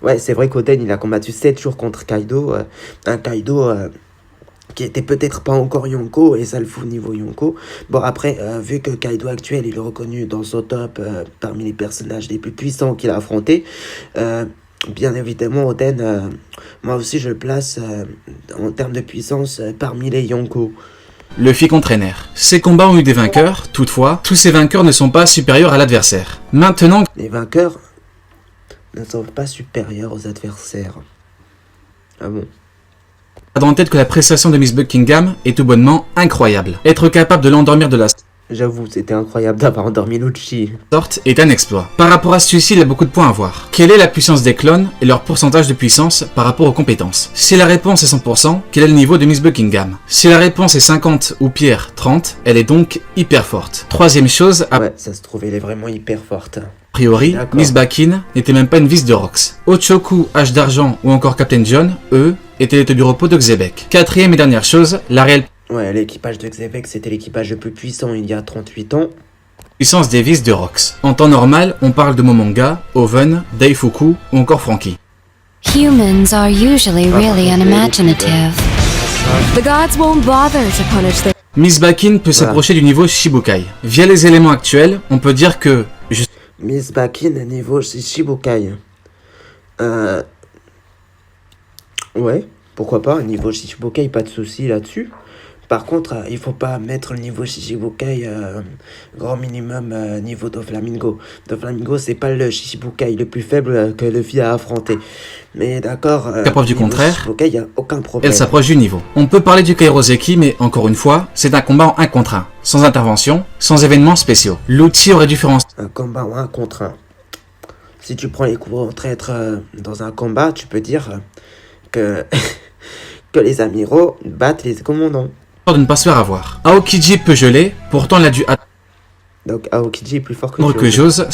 Ouais, c'est vrai qu'Oden, il a combattu 7 jours contre Kaido. Un Kaido qui était peut-être pas encore Yonko, et ça le fout niveau Yonko. Bon, après, vu que Kaido actuel, il est reconnu dans son top parmi les personnages les plus puissants qu'il a affrontés, bien évidemment, Oden, moi aussi, je le place en termes de puissance parmi les Yonko. Luffy contre Ener. Ces combats ont eu des vainqueurs, toutefois, tous ces vainqueurs ne sont pas supérieurs à l'adversaire. Maintenant, Les vainqueurs ne sont pas supérieurs aux adversaires. Ah bon? gardez en tête que la prestation de Miss Buckingham est tout bonnement incroyable. Être capable de l'endormir de la J'avoue, c'était incroyable d'avoir endormi Lucci. sorte est un exploit. Par rapport à celui-ci, il y a beaucoup de points à voir. Quelle est la puissance des clones et leur pourcentage de puissance par rapport aux compétences? Si la réponse est 100%, quel est le niveau de Miss Buckingham? Si la réponse est 50 ou pire 30, elle est donc hyper forte. Troisième chose, a Ouais, ça se trouve, elle est vraiment hyper forte. priori, D'accord. Miss Bakin n'était même pas une vis de Rox. Ochoku, H d'argent ou encore Captain John, eux, étaient les têtes du repos de Xebec. Quatrième et dernière chose, la réelle Ouais, l'équipage de Xebec, c'était l'équipage le plus puissant il y a 38 ans. puissance des vis de Rox. En temps normal, on parle de Momonga, Oven, Daifuku ou encore Frankie. Humans are usually really unimaginative. The gods won't bother to punish their Miss Bakin peut s'approcher du niveau Shibukai. Via les éléments actuels, on peut dire que Miss Bakin, niveau Shichibukai. Ouais, pourquoi pas, niveau Shichibukai, pas de souci là-dessus. Par contre, il faut pas mettre le niveau Shichibukai grand minimum niveau Doflamingo. Doflamingo, c'est pas le Shichibukai le plus faible que Luffy a affronté. Mais d'accord, Qu'à preuve du niveau contraire, Shichibukai, y a aucun problème. elle s'approche du niveau. On peut parler du Kairoseki, mais encore une fois, c'est un combat en 1 contre 1, sans intervention, sans événements spéciaux. L'outil aurait dû faire en Un combat en 1 contre 1. Si tu prends les coups au traître dans un combat, tu peux dire que, que les amiraux battent les commandants. sorte de ne pas se faire avoir. Aokiji peut geler, pourtant il a dû Donc Aokiji est plus fort que attendre que Jose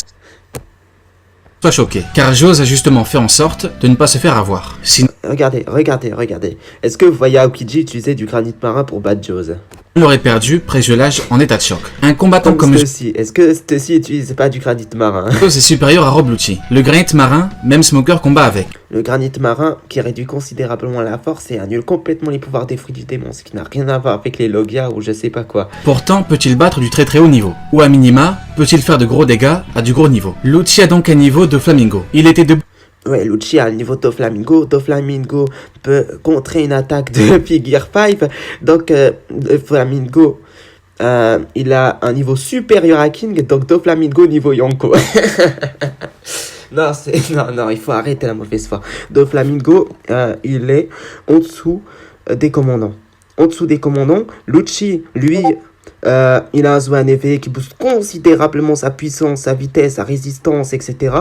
soit choqué, car Jose a justement fait en sorte de ne pas se faire avoir. Sinon, Regardez. Est-ce que vous voyez Aokiji utiliser du granit marin pour battre Jose? il aurait perdu pré-gelage en état de choc. Un combattant comme Stussy. Est-ce que Stussy utilise pas du granit marin? Jose est supérieur à Rob Lucci. Le granit marin, même Smoker combat avec. Le granit marin qui réduit considérablement la force et annule complètement les pouvoirs des fruits du démon, ce qui n'a rien à voir avec les Logia ou je sais pas quoi. Pourtant, peut-il battre du très très haut niveau? Ou à minima, peut-il faire de gros dégâts à du gros niveau? Lucci a donc un niveau de Flamingo. Il était debout Ouais, Lucci a le niveau Doflamingo. Doflamingo peut contrer une attaque de Figure 5. Donc, Doflamingo, il a un niveau supérieur à King. Donc, Doflamingo niveau Yonko. Non, il faut arrêter la mauvaise foi. Doflamingo, il est en dessous des commandants. En dessous des commandants, Lucci, lui, il a un Zoan éveillé qui booste considérablement sa puissance, sa vitesse, sa résistance, etc.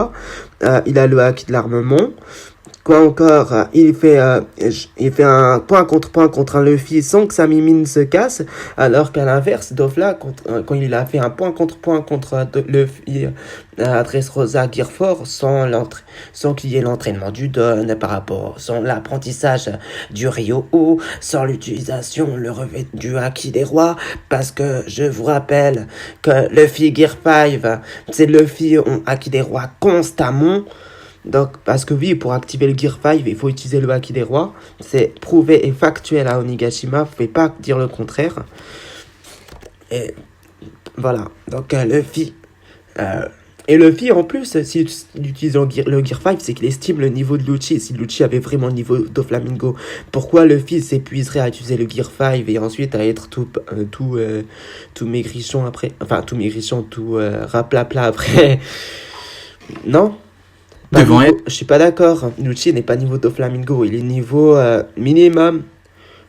Il a le haki de l'armement. Quoi encore, il fait un point contre un Luffy sans que sa mimine se casse, alors qu'à l'inverse, Dofla, quand il a fait un point contre Luffy à Dressrosa Gearfort, sans qu'il y ait l'entraînement du Don par rapport, sans l'apprentissage du Ryo, sans l'utilisation, le revêt du Haki des Rois, parce que je vous rappelle que Luffy Gear 5, c'est Luffy on Haki des Rois constamment. Donc, parce que oui, pour activer le Gear 5, il faut utiliser le Haki des Rois. C'est prouvé et factuel à Onigashima. Vous ne pouvez pas dire le contraire. Et voilà. Donc, Luffy. Et Luffy, en plus, s'il utilise le Gear 5, c'est qu'il estime le niveau de Lucci. Si Lucci avait vraiment le niveau Doflamingo, pourquoi Luffy s'épuiserait à utiliser le Gear 5 et ensuite à être tout maigrichon après? Enfin, tout maigrichon, tout raplapla après. Non? devant elle. Je suis pas d'accord. Lucci n'est pas niveau Doflamingo. Il est niveau minimum.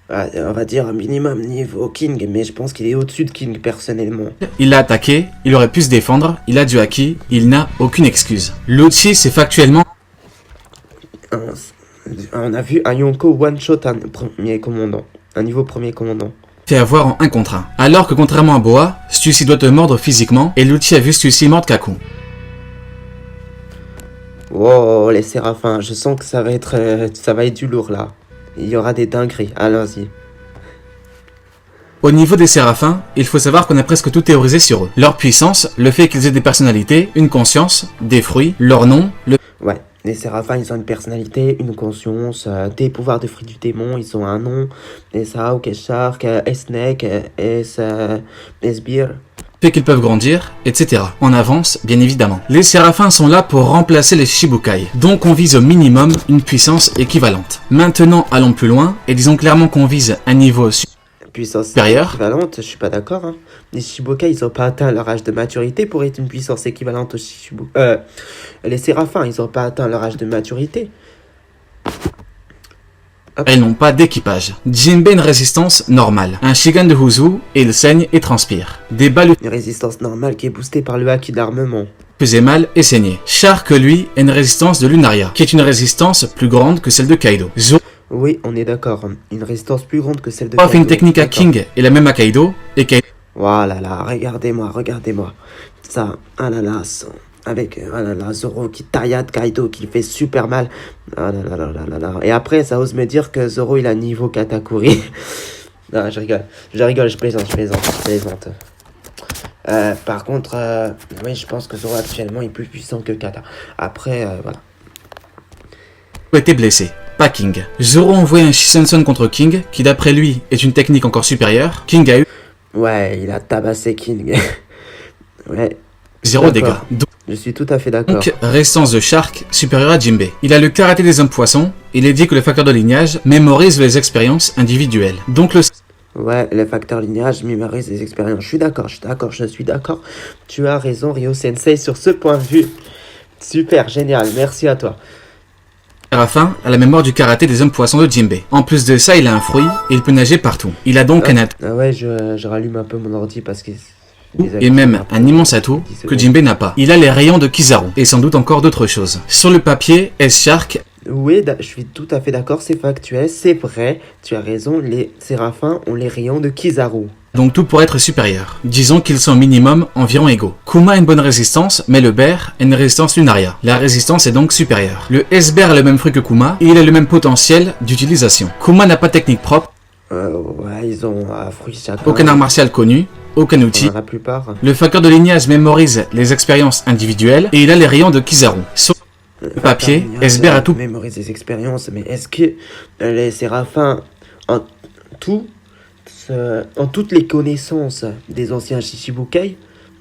On va dire minimum niveau King. Mais je pense qu'il est au-dessus de King personnellement. Il l'a attaqué, il aurait pu se défendre, il a du haki, il n'a aucune excuse. Lucci, c'est factuellement On a vu un Yonko one-shot un premier commandant. Un niveau premier commandant. fait avoir en 1 contre 1. Alors que contrairement à Boa, Stussy doit te mordre physiquement et Lucci a vu Stussy mordre Kaku. Wow, les séraphins, je sens que ça va être du lourd là. Il y aura des dingueries, allons-y. Au niveau des séraphins, il faut savoir qu'on a presque tout théorisé sur eux. Leur puissance, le fait qu'ils aient des personnalités, une conscience, des fruits, leur nom, Ouais, Les séraphins, ils ont une personnalité, une conscience, des pouvoirs de fruits du démon, ils ont un nom. Les Sahawk, les Shark, les Snake, les Sbire. fait qu'ils peuvent grandir, etc. En avance, bien évidemment. Les séraphins sont là pour remplacer les Shichibukai, donc on vise au minimum une puissance équivalente. Maintenant, allons plus loin, et disons clairement qu'on vise un niveau Puissance supérieur. équivalente, je suis pas d'accord. Hein. Les Shichibukai, ils ont pas atteint leur âge de maturité pour être une puissance équivalente aux Shichibukai. Les séraphins, ils ont pas atteint leur âge de maturité. Elles n'ont pas d'équipage. Jinbei a une résistance normale. Un Shigan de Huzu, et il saigne et transpire. Des balles Une résistance normale qui est boostée par le haki d'armement. faisait mal et saignait. Shark, lui, a une résistance de Lunaria, qui est une résistance plus grande que celle de Kaido. Zoro Oui, on est d'accord. Une résistance plus grande que celle de a fait une Kaido. technique à D'accord. King et la même à Kaido, et Kaido Voilà, là, regardez-moi. Ça, ah là là, avec Zoro qui taillade Kaido, qui fait super mal. Ah là là là là là là. Et après, ça ose me dire que Zoro, il a niveau Katakuri. Non, je rigole, je plaisante. Par contre, oui, je pense que Zoro actuellement est plus puissant que Kata. Après, voilà. était blessé. Pas King. Zoro envoie un Shisenson contre King, qui d'après lui est une technique encore supérieure. King a eu Ouais, il a tabassé King. Ouais, 0 dégâts. D'accord. je suis tout à fait d'accord. Donc, résistance de Shark supérieure à Jinbei. Il a le karaté des hommes poissons. Il est dit que le facteur de lignage mémorise les expériences individuelles. Donc le Ouais, le facteur lignage mémorise les expériences. Je suis d'accord. Tu as raison, Ryo Sensei, sur ce point de vue. Super, génial, merci à toi. séraphin a la mémoire du karaté des hommes poissons de Jinbei. En plus de ça, il a un fruit et il peut nager partout. Il a donc un atout Ah ouais, je rallume un peu mon ordi parce que... et même un immense atout que Jinbei n'a pas. Il a les rayons de Kizaru et sans doute encore d'autres choses. Sur le papier, S-Shark Oui, je suis tout à fait d'accord, c'est factuel, c'est vrai. Tu as raison, les séraphins ont les rayons de Kizaru. donc tout pour être supérieur. Disons qu'ils sont au minimum environ égaux. Kuma a une bonne résistance, mais le bear a une résistance lunaria. La résistance est donc supérieure. Le S-bear a le même fruit que Kuma, et il a le même potentiel d'utilisation. Kuma n'a pas de technique propre, Ouais, ils ont un fruit chacun. aucun art martial connu, aucun outil. La plupart. Le facteur de lignage mémorise les expériences individuelles, et il a les rayons de Kizaru. Sur le papier, S-bear a tout. Mémorise des expériences, mais est-ce que les séraphins ont toutes les connaissances des anciens Shichibukai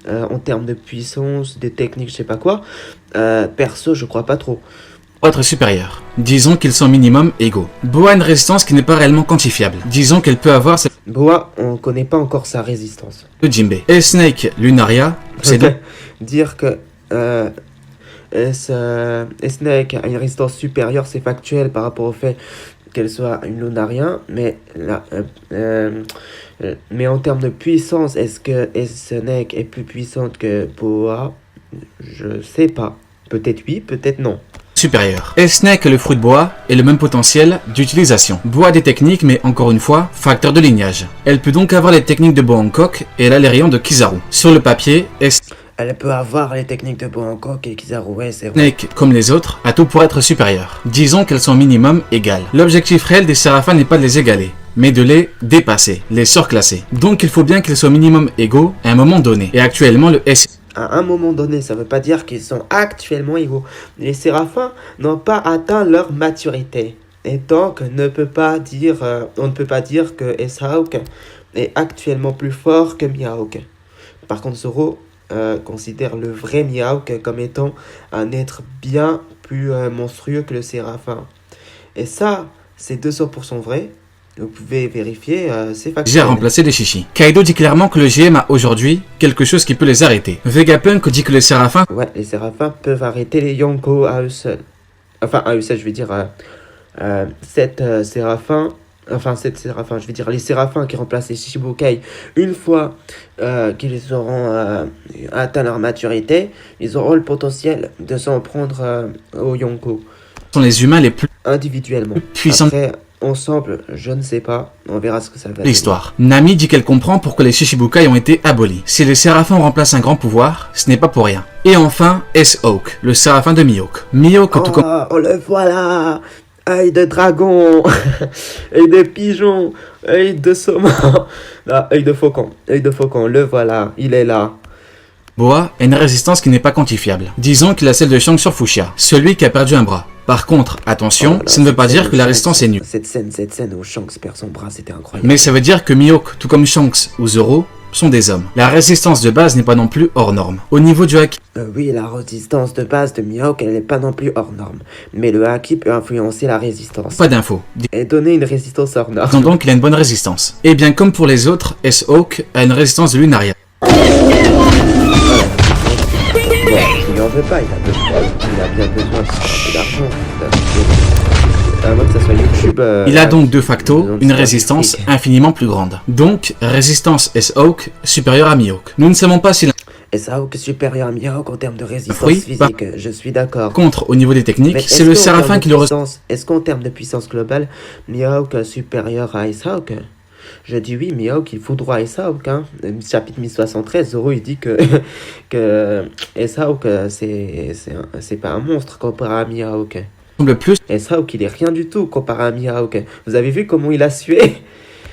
en termes de puissance, de technique, je sais pas quoi, perso, je crois pas trop. Pour être supérieur. Disons qu'ils sont minimum égaux. Boa a une résistance qui n'est pas réellement quantifiable. Disons qu'elle peut avoir celle Boa, on connaît pas encore sa résistance. de Jinbei. Et Snake Lunaria, c'est donc Dire que Snake a une résistance supérieure, c'est factuel par rapport au fait qu'elle soit une lunarien, mais mais en termes de puissance, est-ce que Snake est plus puissante que Boa? Je sais pas. Peut-être oui, peut-être non. supérieur. Et Snake et le fruit de bois et le même potentiel d'utilisation. Bois a des techniques, mais encore une fois, facteur de lignage. Elle peut donc avoir les techniques de Hancock et elle a les rayons de Kizaru. Sur le papier, Elle peut avoir les techniques de Hancock et Kizaru, ouais, c'est vrai. Snake, comme les autres, a tout pour être supérieure. Disons qu'elles sont minimum égales. L'objectif réel des séraphins n'est pas de les égaler, mais de les dépasser, les surclasser. Donc il faut bien qu'ils soient minimum égaux à un moment donné. Et actuellement, le S À un moment donné, ça veut pas dire qu'ils sont actuellement égaux. Les séraphins n'ont pas atteint leur maturité. Et donc, on ne peut pas dire que S-Hawk est actuellement plus fort que Mihawk. Par contre, Zoro considère le vrai Mihawk comme étant un être bien plus monstrueux que le séraphin. Et ça, c'est 200% vrai. Vous pouvez vérifier, c'est factuel. j'ai remplacé les chichis. Kaido dit clairement que le GM a aujourd'hui quelque chose qui peut les arrêter. Vegapunk dit que les séraphins Ouais, les séraphins peuvent arrêter les Yonko à eux seuls. Enfin, à eux seuls, je veux dire, sept séraphins, je veux dire, les séraphins qui remplacent les Shichibukai, une fois qu'ils auront atteint leur maturité, ils auront le potentiel de s'en prendre aux Yonko, sont les humains les plus individuellement. puissants de Après, ensemble, je ne sais pas, on verra ce que ça va donner. l'histoire. Nami dit qu'elle comprend pourquoi les Shichibukai ont été abolis. Si les séraphins remplacent un grand pouvoir, ce n'est pas pour rien. Et enfin, S-Hawk, le séraphin de Mihawk. Mihawk, tout comme Oh, le voilà! Œil de dragon, œil de pigeon, œil de saumon, œil de faucon, le voilà, il est là. Boa a une résistance qui n'est pas quantifiable. Disons qu'il a celle de Shanks sur Fuchsia, celui qui a perdu un bras. Par contre, attention, Oh là, ça ne veut pas cette dire scène que où la Shanks- résistance est nulle. Cette scène où Shanks perd son bras, c'était incroyable. Mais ça veut dire que Mihawk, tout comme Shanks ou Zoro, sont des hommes. La résistance de base n'est pas non plus hors norme. Au niveau du haki, Oui, la résistance de base de Mihawk, elle n'est pas non plus hors norme. Mais le haki peut influencer la résistance. pas d'infos. Et donner une résistance hors norme. Disons donc qu'il a une bonne résistance. Et bien comme pour les autres, S-Hawk a une résistance de Lunaria. Il n'en veut pas, il a bien besoin d'argent. À moins que ça soit YouTube. Il a donc de facto besoin de une faire résistance du fric. infiniment plus grande. Donc, résistance S-Hawk supérieure à Mihawk. Nous ne savons pas si Et ça, que supérieur à Mihawk en termes de résistance Oui, physique, je suis d'accord. contre au niveau des techniques, Mais c'est est-ce le qu'en Séraphin termes qui de le ressent. puissance- Est-ce qu'en termes de puissance globale, Mihawk est supérieur à Ice-Hawk? Je dis oui, Mihawk, il foudroie Ice-Hawk. Hein. Chapitre 1073, Zoro, il dit que Ice-Hawk, c'est pas un monstre comparé à Mihawk. Semble plus Ice-Hawk, il est rien du tout comparé à Mihawk. Vous avez vu comment il a sué?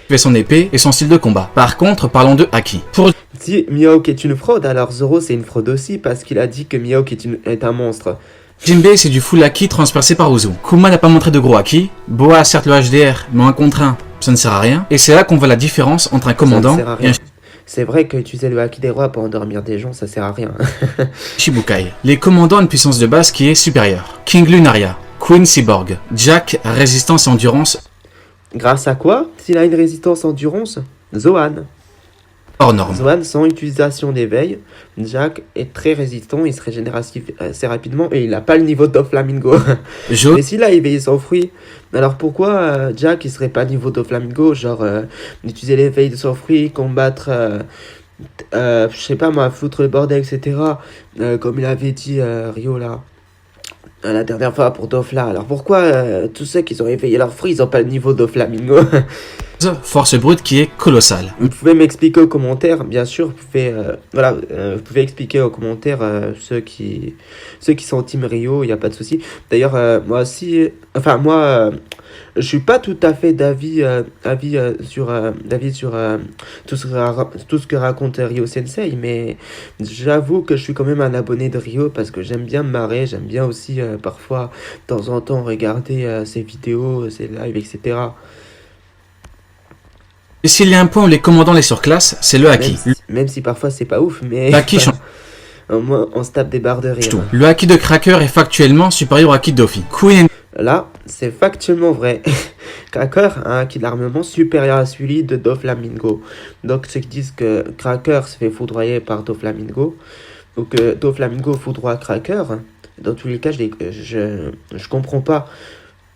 avec son épée et son style de combat. Par contre, parlons de Haki. Pour Si Mihawk est une fraude, alors Zoro, c'est une fraude aussi, parce qu'il a dit que Mihawk est un monstre. Jinbei, c'est du full Haki transpercé par Uzu. Kuma n'a pas montré de gros Haki. Boa a certes le HDR, mais en contre 1, ça ne sert à rien. Et c'est là qu'on voit la différence entre un commandant Ça ne sert à et un rien. C'est vrai que utiliser le haki des rois pour endormir des gens, ça sert à rien. Shichibukai. Les commandants ont une puissance de base qui est supérieure. King Lunaria, Queen Cyborg, Jack, résistance et endurance Grâce à quoi? S'il a une résistance endurance? Zoan. hors norme. Zoan, sans utilisation d'éveil, Jack est très résistant, il se régénère assez rapidement et il n'a pas le niveau d'Oflamingo. Jaune, Mais s'il a éveillé son fruit, alors pourquoi Jack il serait pas niveau d'Oflamingo? Genre, utiliser l'éveil de son fruit, combattre, je sais pas moi, foutre le bordel, etc. Comme il avait dit Rio là. La dernière fois pour Dofla. Alors pourquoi tous ceux qui ont éveillé leur fruit, ils ont pas le niveau d'Oflamingo? force brute qui est colossale. Vous pouvez m'expliquer aux commentaires, bien sûr. Vous pouvez expliquer aux commentaires ceux qui sont Team Rio, il n'y a pas de souci. D'ailleurs, moi aussi, je suis pas tout à fait d'avis sur tout ce que raconte Rio Sensei, mais j'avoue que je suis quand même un abonné de Rio parce que j'aime bien me marrer, j'aime bien aussi parfois de temps en temps regarder ses vidéos, ses lives, etc. Et s'il y a un point où les commandants les surclassent, c'est le Haki. Même si parfois c'est pas ouf, mais Haki change au moins on se tape des barres de rire. tout. Le Haki de Cracker est factuellement supérieur au Haki de Doffy. Queen Là, c'est factuellement vrai. Cracker a un haki d'armement supérieur à celui de Doflamingo. Donc ceux qui disent que Cracker se fait foudroyer par Doflamingo, ou que Doflamingo foudroie Cracker, dans tous les cas, je comprends pas.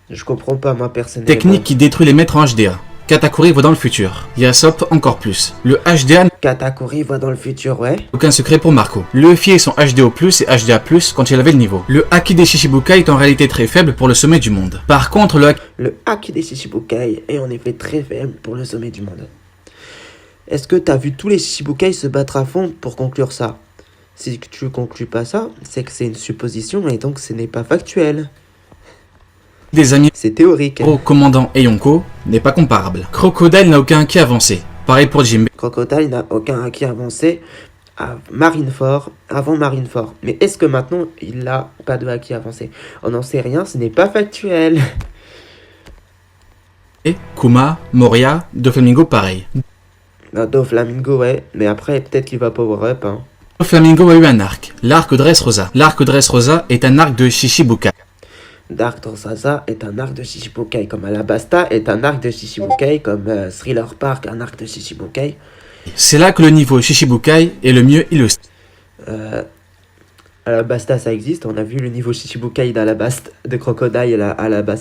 Je comprends pas, moi, personnellement. technique qui détruit les maîtres en HDA. Katakuri voit dans le futur. Yasop encore plus. Le HDA n'a Katakuri voit dans le futur, ouais. aucun secret pour Marco. Luffy est son HDO+, et HDA+, quand il avait le niveau. Le Haki des Shichibukai est en réalité très faible pour le sommet du monde. Par contre, le Haki Le haki des Shichibukai est en effet très faible pour le sommet du monde. Est-ce que t'as vu tous les Shichibukai se battre à fond pour conclure ça? Si tu conclus pas ça, c'est que c'est une supposition et donc ce n'est pas factuel. des amis C'est théorique. au commandant et Yonko n'est pas comparable. Crocodile n'a aucun Haki avancé. Pareil pour Jinbei. Crocodile n'a aucun haki avancé avant Marineford. Mais est-ce que maintenant il n'a pas de haki avancé? On n'en sait rien, ce n'est pas factuel. Et Kuma, Moria, Doflamingo pareil. Doflamingo, ouais, mais après peut-être qu'il va power up. Hein. Doflamingo a eu un arc, l'arc Dressrosa. L'arc Dressrosa est un arc de Shichibukai. Dark Dressrosa est un arc de Shichibukai, comme Alabasta est un arc de Shichibukai, comme Thriller Park un arc de Shichibukai. C'est là que le niveau Shichibukai est le mieux illustré. Alabasta ça existe, on a vu le niveau Shichibukai d'Alabasta, de Crocodile à Alabasta.